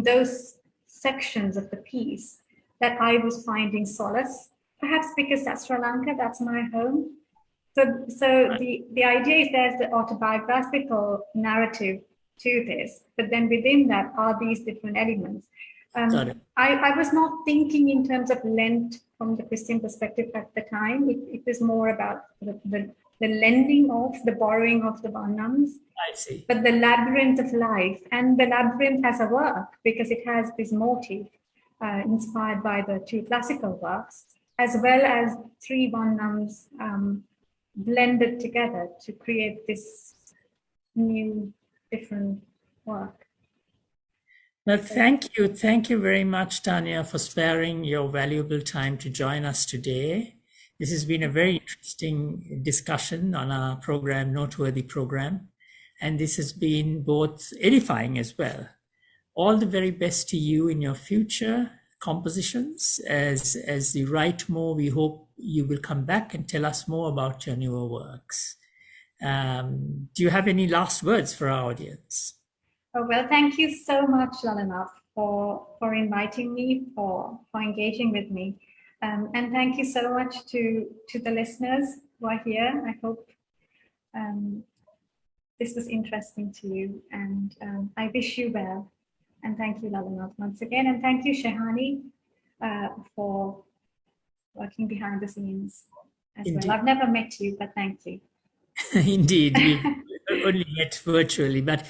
those sections of the piece that I was finding solace. Perhaps because that's Sri Lanka, that's my home. So the idea is there's the autobiographical narrative to this, but then within that are these different elements. I was not thinking in terms of Lent from the Christian perspective at the time. It was more about the lending of, the borrowing of the Vannams. I see. But the labyrinth of life, and the labyrinth as a work, because it has this motif inspired by the two classical works, as well as three Vannams blended together to create this new, different work. Well, thank you very much, Tanya, for sparing your valuable time to join us today. This has been a very interesting discussion on our program, Noteworthy program, and this has been both edifying as well. All the very best to you in your future compositions. As you write more, we hope you will come back and tell us more about your newer works. Do you have any last words for our audience? Oh, well, thank you so much, Lalanath, for inviting me, for engaging with me. And thank you so much to the listeners who are here. I hope this was interesting to you, and I wish you well. And thank you, Lalanath, once again. And thank you, Shehani, for working behind the scenes as Indeed. well. I've never met you, but thank you. Indeed, we've only met virtually, but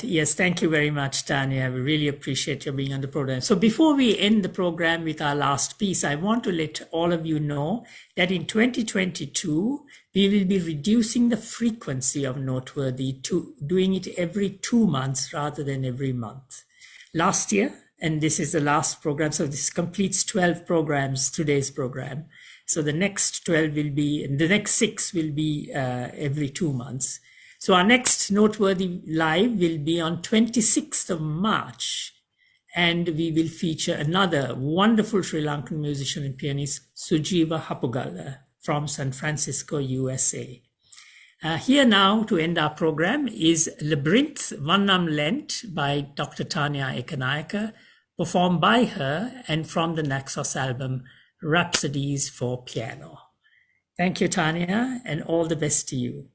yes, thank you very much, Tanya. We really appreciate your being on the program. So before we end the program with our last piece, I want to let all of you know that in 2022, we will be reducing the frequency of Noteworthy to doing it every 2 months rather than every month. Last year, and this is the last program, so this completes 12 programs, today's program. So the next 12 will be, and the next 6 will be every 2 months. So our next noteworthy live will be on 26th of March. And we will feature another wonderful Sri Lankan musician and pianist, Sujiva Hapugala from San Francisco, USA. Here now to end our program is Labyrinth, Vannam, Lent by Dr. Tanya Ekanayaka, performed by her and from the NAXOS album, Rhapsodies for Piano. Thank you, Tanya, and all the best to you.